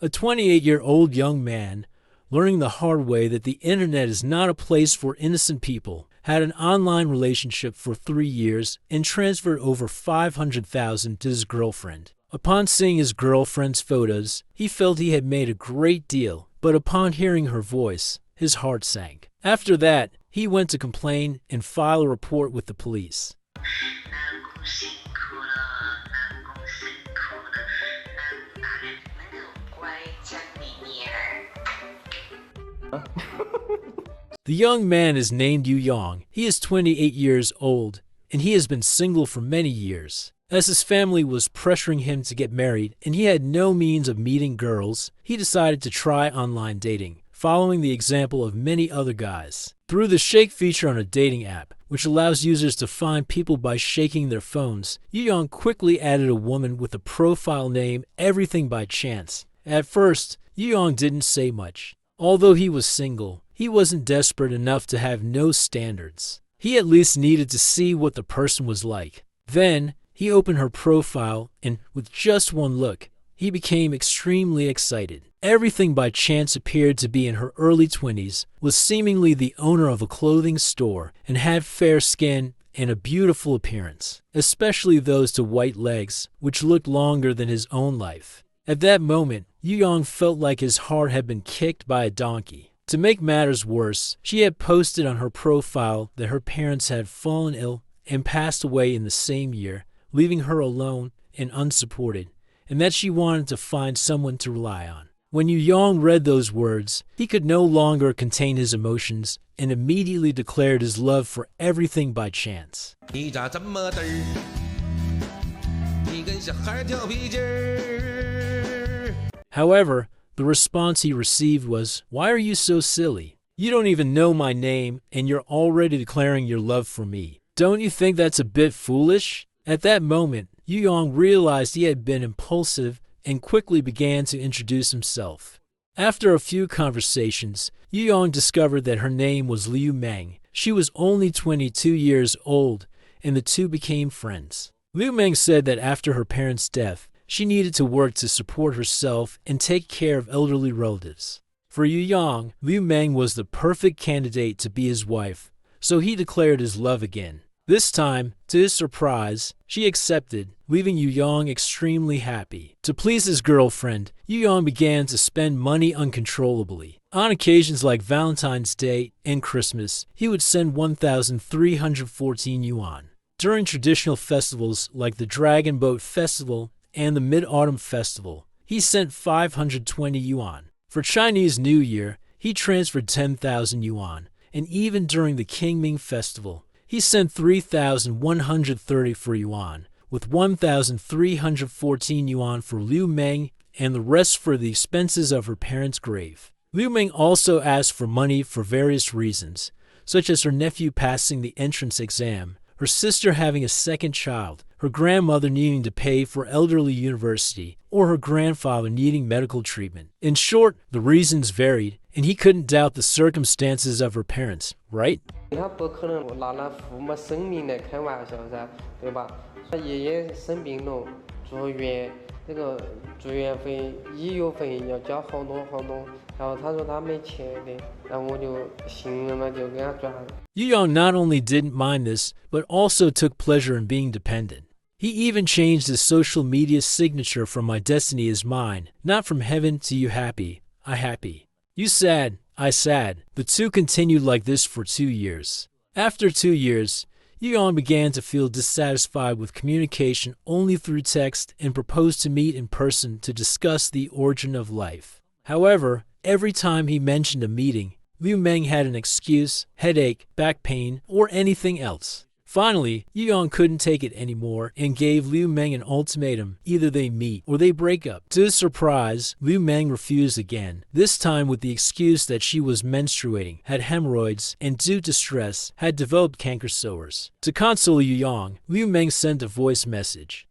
A 28-year-old young man, learning the hard way that the internet is not a place for innocent people, had an online relationship for 3 years and transferred over $500,000 to his girlfriend. Upon seeing his girlfriend's photos, he felt he had made a great deal, but upon hearing her voice, his heart sank. After that, he went to complain and file a report with the police. The young man is named Yu Yang. He is 28 years old, and he has been single for many years. As his family was pressuring him to get married and he had no means of meeting girls, he decided to try online dating, following the example of many other guys. Through the shake feature on a dating app, which allows users to find people by shaking their phones, Yu Yang quickly added a woman with a profile name Everything by Chance. At first, Yu Yang didn't say much. Although he was single, he wasn't desperate enough to have no standards. He at least needed to see what the person was like. Then, he opened her profile, and with just one look, he became extremely excited. Everything by Chance appeared to be in her early 20s, was seemingly the owner of a clothing store, and had fair skin and a beautiful appearance, especially those two white legs, which looked longer than his own life. At that moment, Yu Yang felt like his heart had been kicked by a donkey. To make matters worse, she had posted on her profile that her parents had fallen ill and passed away in the same year, leaving her alone and unsupported, and that she wanted to find someone to rely on. When Yu Yang read those words, he could no longer contain his emotions and immediately declared his love for Everything by Chance. However, the response he received was, "Why are you so silly? You don't even know my name and you're already declaring your love for me. Don't you think that's a bit foolish?" At that moment, Yu Yang realized he had been impulsive and quickly began to introduce himself. After a few conversations, Yu Yang discovered that her name was Liu Meng. She was only 22 years old, and the two became friends. Liu Meng said that after her parents' death, she needed to work to support herself and take care of elderly relatives. For Yu Yang, Liu Meng was the perfect candidate to be his wife, so he declared his love again. This time, to his surprise, she accepted, leaving Yu Yang extremely happy. To please his girlfriend, Yu Yang began to spend money uncontrollably. On occasions like Valentine's Day and Christmas, he would send 1,314 yuan. During traditional festivals like the Dragon Boat Festival and the Mid-Autumn Festival, he sent 520 yuan. For Chinese New Year, he transferred 10,000 yuan, and even during the Qingming Festival, he sent 3,134 yuan, with 1,314 yuan for Liu Meng and the rest for the expenses of her parents' grave. Liu Meng also asked for money for various reasons, such as her nephew passing the entrance exam, her sister having a second child, her grandmother needing to pay for elderly university, or her grandfather needing medical treatment. In short, the reasons varied, and he couldn't doubt the circumstances of her parents, right? Yu Yang not only didn't mind this, but also took pleasure in being dependent. He even changed his social media signature from "My destiny is mine," not from "heaven" to "you happy, I happy." You sad, I sad. The two continued like this for 2 years. After 2 years, Yu Yang began to feel dissatisfied with communication only through text and proposed to meet in person to discuss the origin of life. However, every time he mentioned a meeting, Liu Meng had an excuse, headache, back pain, or anything else. Finally, Yu Yang couldn't take it anymore and gave Liu Meng an ultimatum: either they meet or they break up. To his surprise, Liu Meng refused again, this time with the excuse that she was menstruating, had hemorrhoids, and due to stress, had developed canker sores. To console Yu Yang, Liu Meng sent a voice message.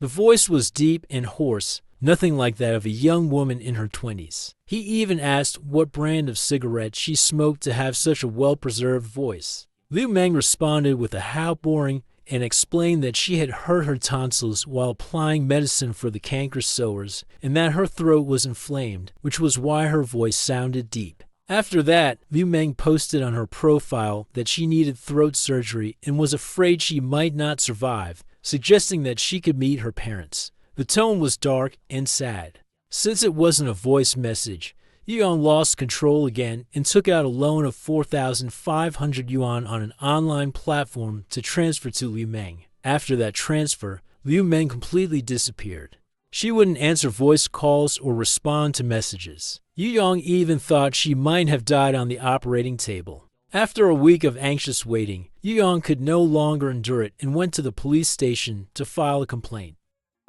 The voice was deep and hoarse, nothing like that of a young woman in her 20s. He even asked what brand of cigarette she smoked to have such a well-preserved voice. Liu Meng responded with a "how boring" and explained that she had hurt her tonsils while applying medicine for the canker sores and that her throat was inflamed, which was why her voice sounded deep. After that, Liu Meng posted on her profile that she needed throat surgery and was afraid she might not survive, suggesting that she could meet her parents. The tone was dark and sad. Since it wasn't a voice message, Yuan lost control again and took out a loan of 4,500 yuan on an online platform to transfer to Liu Meng. After that transfer, Liu Meng completely disappeared. She wouldn't answer voice calls or respond to messages. Yu Yong even thought she might have died on the operating table. After a week of anxious waiting, Yu Yong could no longer endure it and went to the police station to file a complaint.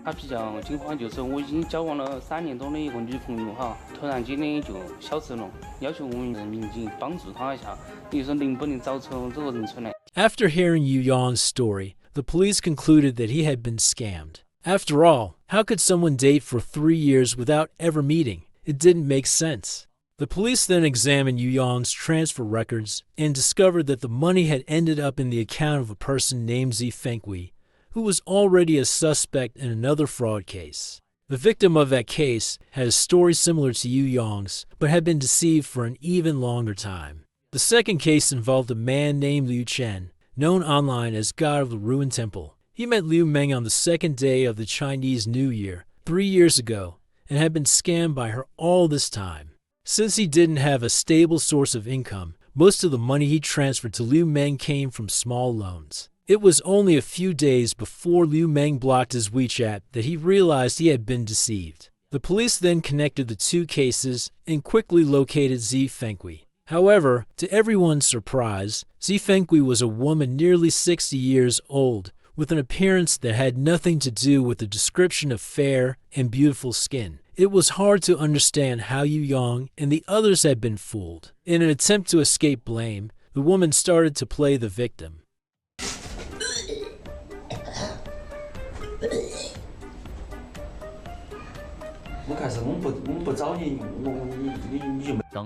他比较情况就是我已经交往了3年多的一个女朋友哈，突然间呢就消失了，要求我们民警帮助她一下，你说能不能找出这个人出来？ After hearing Yu Yong's story, the police concluded that he had been scammed. After all, how could someone date for 3 years without ever meeting? It didn't make sense. The police then examined Yu Yong's transfer records and discovered that the money had ended up in the account of a person named Zi Fenghui, who was already a suspect in another fraud case. The victim of that case had a story similar to Yu Yong's, but had been deceived for an even longer time. The second case involved a man named Liu Chen, known online as God of the Ruined Temple. He met Liu Meng on the second day of the Chinese New Year, 3 years ago, and had been scammed by her all this time. Since he didn't have a stable source of income, most of the money he transferred to Liu Meng came from small loans. It was only a few days before Liu Meng blocked his WeChat that he realized he had been deceived. The police then connected the two cases and quickly located Zi Fenghui. However, to everyone's surprise, Zi Fenghui was a woman nearly 60 years old, with an appearance that had nothing to do with the description of fair and beautiful skin. It was hard to understand how Yu Yong and the others had been fooled. In an attempt to escape blame, the woman started to play the victim.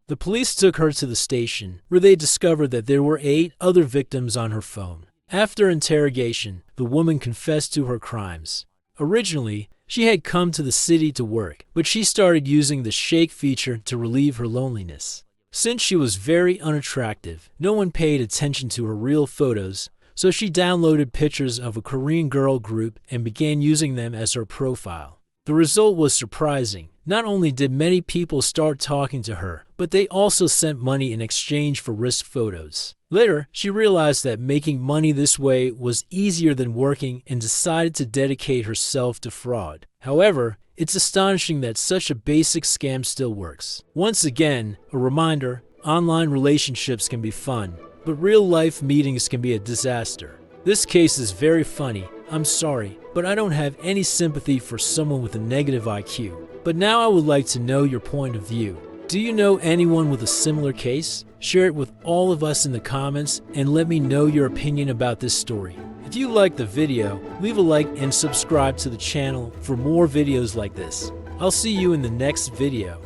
The police took her to the station, where they discovered that there were 8 other victims on her phone. After interrogation, the woman confessed to her crimes. Originally, she had come to the city to work, but she started using the shake feature to relieve her loneliness. Since she was very unattractive, no one paid attention to her real photos, so she downloaded pictures of a Korean girl group and began using them as her profile. The result was surprising. Not only did many people start talking to her, but they also sent money in exchange for risk photos. Later, she realized that making money this way was easier than working and decided to dedicate herself to fraud. However, it's astonishing that such a basic scam still works. Once again, a reminder, online relationships can be fun, but real-life meetings can be a disaster. This case is very funny. I'm sorry, but I don't have any sympathy for someone with a negative IQ. But now I would like to know your point of view. Do you know anyone with a similar case? Share it with all of us in the comments and let me know your opinion about this story. If you liked the video, leave a like and subscribe to the channel for more videos like this. I'll see you in the next video.